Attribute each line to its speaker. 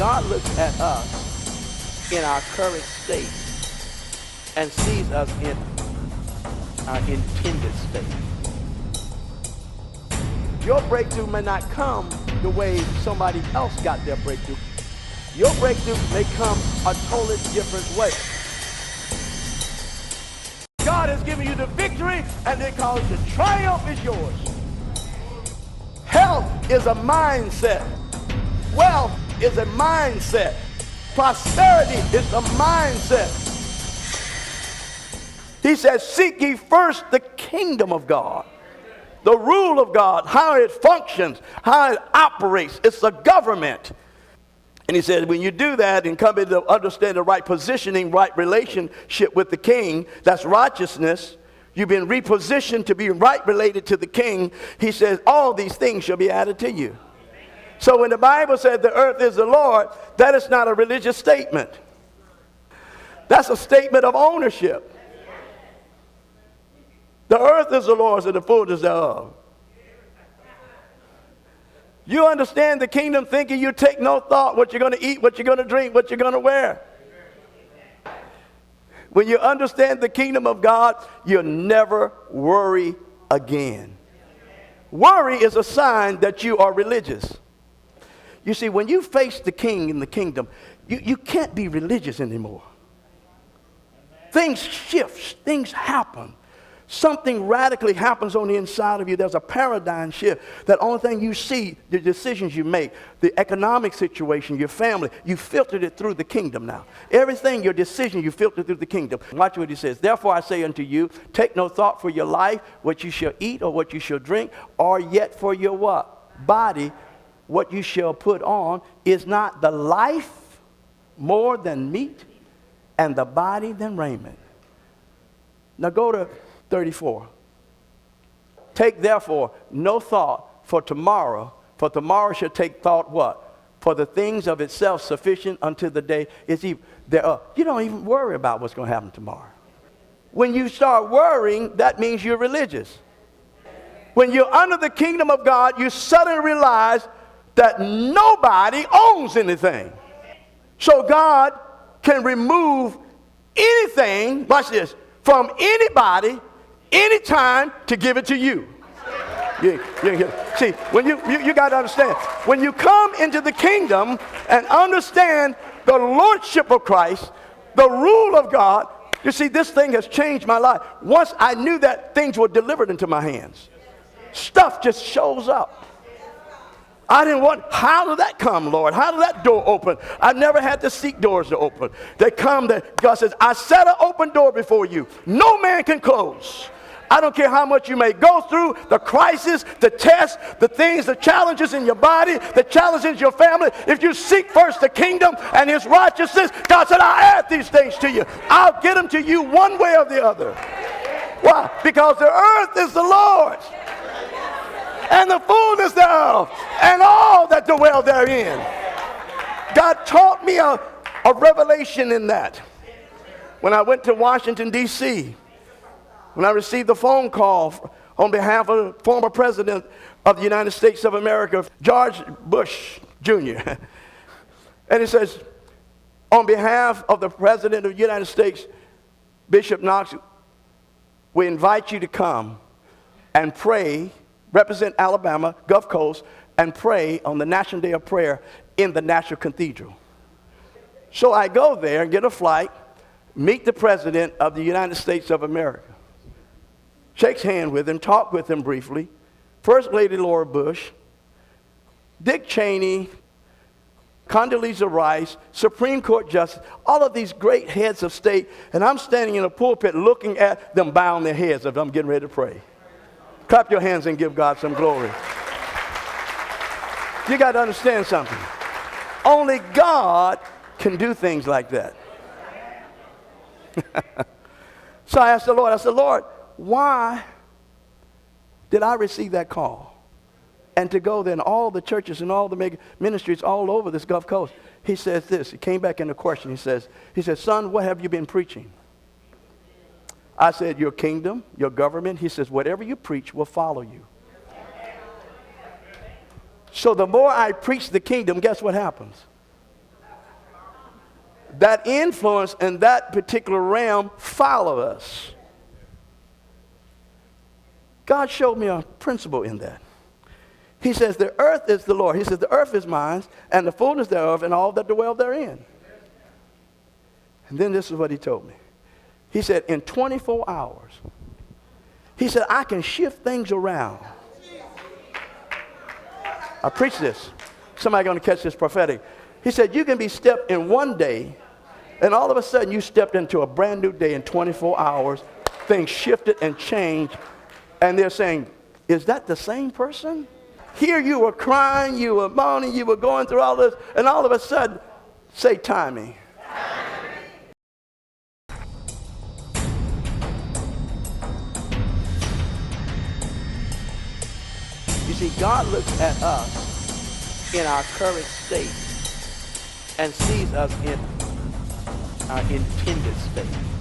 Speaker 1: God looks at us in our current state and sees us in our intended state. Your breakthrough may not come the way somebody else got their breakthrough. Your breakthrough may come a totally different way. God has given you the victory, and because the triumph is yours. Health is a mindset. Wealth is a mindset. Prosperity is a mindset. He says, seek ye first the kingdom of God, the rule of God, how it functions, how it operates. It's a government. And he says, when you do that and come into understand the right positioning, right relationship with the king, that's righteousness. You've been repositioned to be right related to the king. He says, all these things shall be added to you. So when the Bible said the earth is the Lord, that is not a religious statement. That's a statement of ownership. The earth is the Lord's and the fullness thereof. You understand the kingdom thinking, you take no thought what you're going to eat, what you're going to drink, what you're going to wear. When you understand the kingdom of God, you'll never worry again. Worry is a sign that you are religious. You see, when you face the king in the kingdom, you can't be religious anymore. Things shift, things happen. Something radically happens on the inside of you. There's a paradigm shift. That only thing you see, the decisions you make, the economic situation, your family, you filtered it through the kingdom now. Everything, your decision, you filtered through the kingdom. Watch what he says. Therefore I say unto you, take no thought for your life, what you shall eat or what you shall drink, or yet for your what? Body, what you shall put on. Is not the life more than meat, and the body than raiment? Now go to 34. Take therefore no thought for tomorrow shall take thought what? For the things of itself sufficient unto the day is evil thereof. You don't even worry about what's going to happen tomorrow. When you start worrying, that means you're religious. When you're under the kingdom of God, you suddenly realize that nobody owns anything. So God can remove anything, watch this, from anybody, anytime to give it to you. See, when you got to understand, when you come into the kingdom and understand the lordship of Christ, the rule of God, you see, this thing has changed my life. Once I knew that things were delivered into my hands, stuff just shows up. I didn't want, how did that come, Lord? How did that door open? I've never had to seek doors to open. They come, that God says, I set an open door before you. No man can close. I don't care how much you may go through, the crisis, the test, the things, the challenges in your body, the challenges in your family. If you seek first the kingdom and his righteousness, God said, I'll add these things to you. I'll get them to you one way or the other. Why? Because the earth is the Lord's, and the fullness thereof, and all that dwell therein. God taught me a revelation in that. When I went to Washington, D.C., when I received the phone call on behalf of the former president of the United States of America, George Bush Jr., and it says, on behalf of the president of the United States, Bishop Knox, we invite you to come and pray, represent Alabama, Gulf Coast, and pray on the National Day of Prayer in the National Cathedral. So I go there and get a flight, meet the President of the United States of America, shakes hands with him, talk with him briefly, First Lady Laura Bush, Dick Cheney, Condoleezza Rice, Supreme Court Justice, all of these great heads of state, and I'm standing in a pulpit looking at them bowing their heads as I'm getting ready to pray. Clap your hands and give God some glory. You got to understand something. Only God can do things like that. So I asked the Lord, why did I receive that call? And to go there in all the churches and all the mega ministries all over this Gulf Coast. He says this. He came back in the question. He says, son, what have you been preaching? I said, your kingdom, your government. He says, whatever you preach will follow you. So the more I preach the kingdom, guess what happens? that influence and that particular realm follow us. God showed me a principle in that. He says, the earth is the Lord. He says, the earth is mine, and the fullness thereof, and all that dwell therein. And then this is what he told me. He said, in 24 hours, he said, I can shift things around. I preach this. Somebody going to catch this prophetic. He said, you can be stepped in one day, and all of a sudden you stepped into a brand new day in 24 hours. Things shifted and changed. And they're saying, is that the same person? Here you were crying, you were moaning, you were going through all this, and all of a sudden, say timing. You see, God looks at us in our current state and sees us in our intended state.